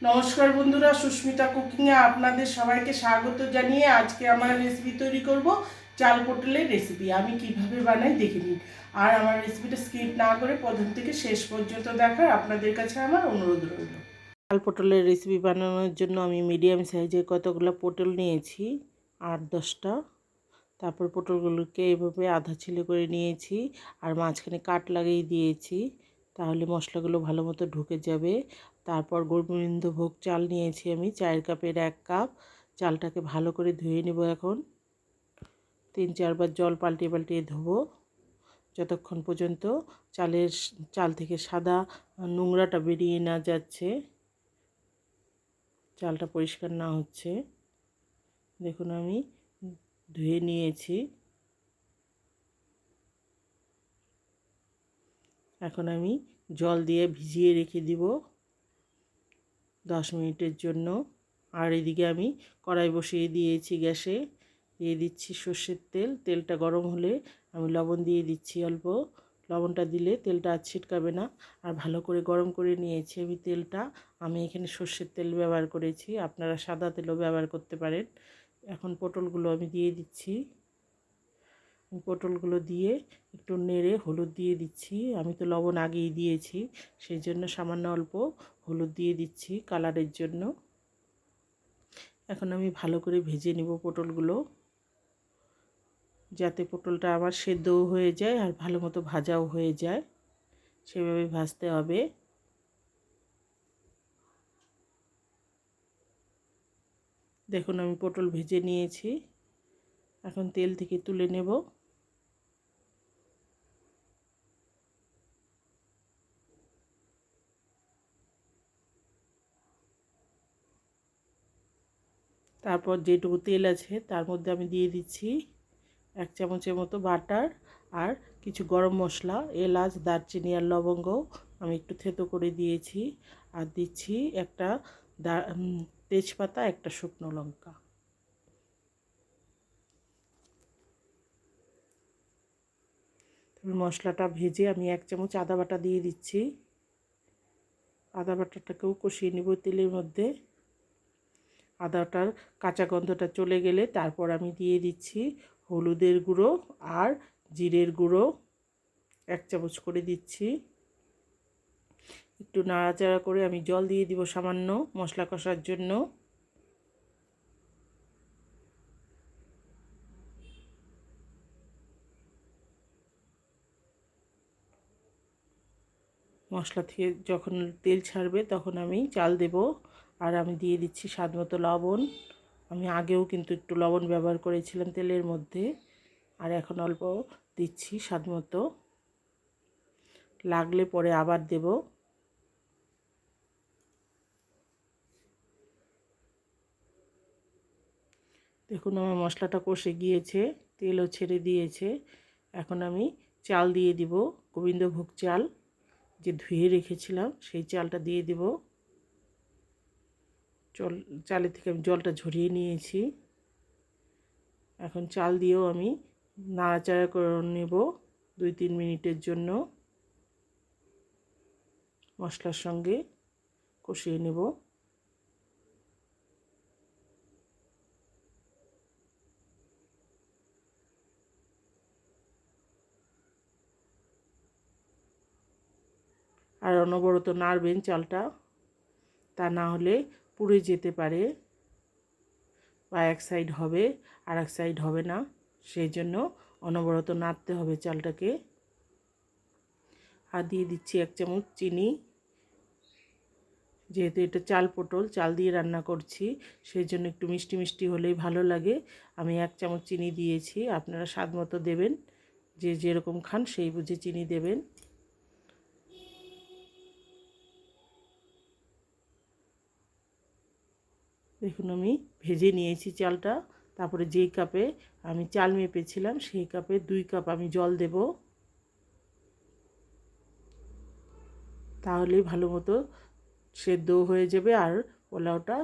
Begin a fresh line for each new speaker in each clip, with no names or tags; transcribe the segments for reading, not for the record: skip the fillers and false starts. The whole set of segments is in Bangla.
নমস্কার বন্ধুরা, সুস্মিতা কুকিংয়ে আপনাদের সবাইকে স্বাগত জানিয়ে আজকে আমার রেসিপি তৈরি করব চাল পটলের রেসিপি। আমি কিভাবে বানাই দেখে নিন, আর আমার রেসিপিটা স্কিপ না করে প্রথম থেকে শেষ পর্যন্ত দেখার আপনাদের কাছে আমার অনুরোধ রইল। চাল পটলের রেসিপি বানানোর জন্য আমি মিডিয়াম সাইজের কতগুলো পটল নিয়েছি, 8-10টা। তারপর পটলগুলোকে এভাবে আধা ছিলে করে নিয়েছি আর মাঝখানে কাট লাগিয়ে দিয়েছি, তাহলে মশলাগুলো ভালো মতো ঢুকে যাবে। তারপর গোবিন্দভোগ চাল নিয়েছি আমি 4 কাপের 1 কাপ। চালটাকে ভালো করে ধুয়ে নেব। এখন 3-4 বার জল পাল্টিয়ে পাল্টিয়ে ধোবো, যতক্ষণ পর্যন্ত চাল থেকে সাদা নোংরাটা বেরিয়ে না যাচ্ছে, চালটা পরিষ্কার না হচ্ছে। দেখুন আমি ধুয়ে নিয়েছি। এখন আমি জল দিয়ে ভিজিয়ে রেখে দিব 10 মিনিটের জন্য। আর এদিকে আমি কড়াই বসিয়ে দিয়েছি গ্যাসে। দিয়ে দিচ্ছি সর্ষের তেল। তেলটা গরম হলে আমি লবণ দিয়ে দিচ্ছি অল্প। লবণটা দিলে তেলটা আর ছিটকাবে না। আর ভালো করে গরম করে নিয়েছি আমি তেলটা। আমি এখানে সর্ষের তেল ব্যবহার করেছি, আপনারা সাদা তেলও ব্যবহার করতে পারেন। এখন পটলগুলো আমি দিয়ে দিচ্ছি। পটলগুলো দিয়ে একটু নেড়ে হলুদ দিয়ে দিচ্ছি। আমি তো লবণ আগেই দিয়েছি, সেই জন্য সামান্য অল্প হলুদ দিয়ে দিচ্ছি কালারের জন্য। এখন আমি ভালো করে ভেজে নেব পটলগুলো, যাতে পটলটা আমার সেদ্ধও হয়ে যায় আর ভালো মতো ভাজাও হয়ে যায়, সেভাবে ভাজতে হবে। দেখুন আমি পটল ভেজে নিয়েছি, এখন তেল থেকে তুলে নেব। তারপর যেটুকু তেল আছে তার মধ্যে আমি দিয়ে দিচ্ছি 1 চামচের মতো বাটার আর কিছু গরম মশলা, এলাচ, দারচিনি আর লবঙ্গ আমি একটু থেতো করে দিয়েছি। আর দিচ্ছি একটা তেজপাতা, একটা শুকনো লঙ্কা। মশলাটা ভেজে আমি 1 চামচ আদা বাটা দিয়ে দিচ্ছি। আদা বাটাটাকেও কষিয়ে নিব তেলের মধ্যে। আদাটার কাঁচা গন্ধটা চলে গেলে তারপর আমি দিয়ে দিচ্ছি হলুদের গুঁড়ো আর জিরের গুঁড়ো 1 চামচ করে দিচ্ছি। একটু নাড়াচাড়া করে আমি জল দিয়ে দিব সামান্য মশলা কষার জন্য। মশলা থেকে যখন তেল ছাড়বে তখন আমি চাল দেব। আর আমি দিয়ে দিচ্ছি স্বাদ মতো লবণ। আমি আগেও কিন্তু একটু লবণ ব্যবহার করেছিলাম তেলের মধ্যে, আর এখন অল্প দিচ্ছি স্বাদ মতো, লাগলে পরে আবার দেব। দেখুন আমার মশলাটা কষে গিয়েছে, তেলও ছেড়ে দিয়েছে। এখন আমি চাল দিয়ে দিব, গোবিন্দভোগ চাল যে ধুয়ে রেখেছিলাম সেই চালটা দিয়ে দিব। চালের থেকে আমি জলটা ঝরিয়ে নিয়েছি। এখন চাল দিয়েও আমি নাড়াচাড়া করে নেব 2-3 মিনিটের জন্য, মশলার সঙ্গে কষিয়ে নেব। আর অনবরত নাড়বেন চালটা, তা না হলে পুড়ে যেতে পারে বা এক সাইড হবে আর এক সাইড হবে না, সেই জন্য অনবরত নাড়তে হবে চালটাকে। আর দিয়ে দিচ্ছি 1 চামচ চিনি। যেহেতু এটা চাল পটল চাল দিয়ে রান্না করছি, সেই জন্য একটু মিষ্টি মিষ্টি হলেই ভালো লাগে। আমি 1 চামচ চিনি দিয়েছি, আপনারা স্বাদ মতো দেবেন, যে যেরকম খান সেই বুঝে চিনি দেবেন। দেখুন আমি ভেজে নিয়েছি চালটা। তারপরে যেই কাপে আমি চাল মেপেছিলাম সেই কাপে 2 কাপ আমি জল দেব, তাহলেই ভালো মতো সেদ্ধ হয়ে যাবে আর পোলাওটা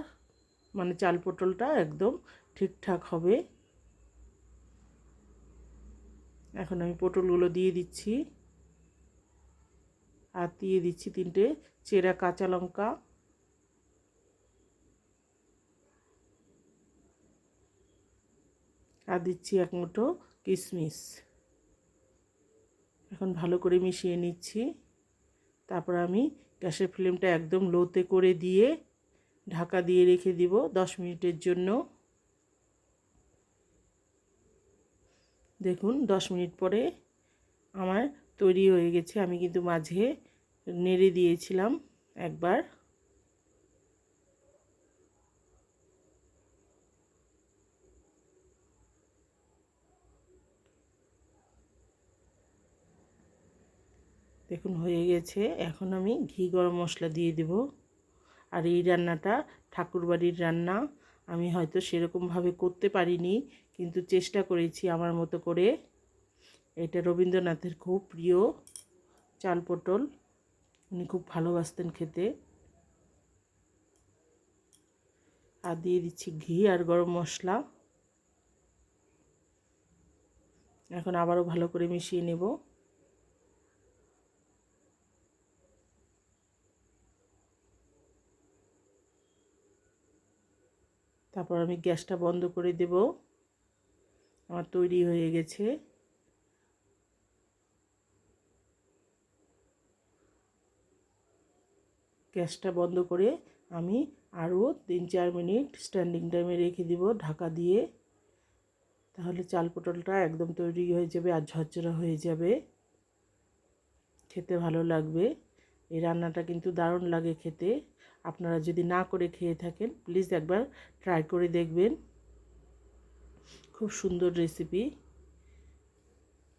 মানে চাল পটলটা একদম ঠিকঠাক হবে। এখন আমি পটলগুলো দিয়ে দিচ্ছি, আর দিয়ে দিচ্ছি 3টে চেরা কাঁচা লঙ্কা। আর দিচ্ছি 1 মুঠো কিশমিশ। এখন ভালো করে মিশিয়ে নিচ্ছি। তারপর আমি গ্যাসের ফ্লেমটা একদম লোতে করে দিয়ে ঢাকা দিয়ে রেখে দিব 10 মিনিটের জন্য। দেখুন 10 মিনিট পরে আমার তৈরি হয়ে গেছে। আমি কিন্তু মাঝে নেড়ে দিয়েছিলাম একবার। দেখুন হয়ে গেছে। এখন আমি ঘি গরম মশলা দিয়ে দেব। আর এই রান্নাটা ঠাকুরবাড়ির রান্না। আমি হয়তো সেরকমভাবে করতে পারিনি, কিন্তু চেষ্টা করেছি আমার মতো করে। এটা রবীন্দ্রনাথের খুব প্রিয় চাল পটল, উনি খুব ভালোবাসতেন খেতে। আর দিয়ে দিচ্ছি ঘি আর গরম মশলা। এখন আবারও ভালো করে মিশিয়ে নেব। তারপর আমি গ্যাসটা বন্ধ করে দেব। আমার তৈরি হয়ে গেছে। গ্যাসটা বন্ধ করে আমি আরও 3-4 মিনিট স্ট্যান্ডিং টাইমে রেখে দিব ঢাকা দিয়ে। তাহলে চাল পটলটা একদম তৈরি হয়ে যাবে আর ঝরঝরা হয়ে যাবে, খেতে ভালো লাগবে। এই রান্নাটা কিন্তু দারুণ লাগে খেতে। আপনারা যদি না করে খেয়ে থাকেন প্লিজ একবার ট্রাই করে দেখবেন। খুব সুন্দর রেসিপি।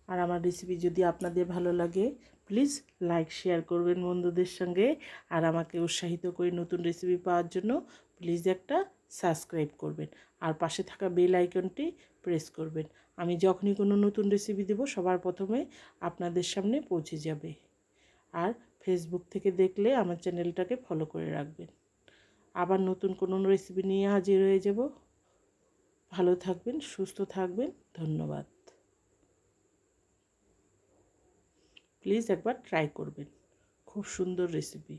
আর আমার রেসিপি যদি আপনাদের ভালো লাগে প্লিজ লাইক শেয়ার করবেন বন্ধুদের সঙ্গে। আর আমাকে উৎসাহিত করে নতুন রেসিপি পাওয়ার জন্য প্লিজ একটা সাবস্ক্রাইব করবেন। আর পাশে থাকা বেল আইকনটি প্রেস করবেন। আমি যখনই কোনো নতুন রেসিপি দেব সবার প্রথমে আপনাদের সামনে পৌঁছে যাবে। আর ফেসবুক থেকে দেখলে আমার চ্যানেলটাকে ফলো করে রাখবেন। আবার নতুন কোনো রেসিপি নিয়ে হাজির হয়ে যাব। ভালো থাকবেন, সুস্থ থাকবেন। ধন্যবাদ। প্লিজ একবার ট্রাই করবেন। খুব সুন্দর রেসিপি।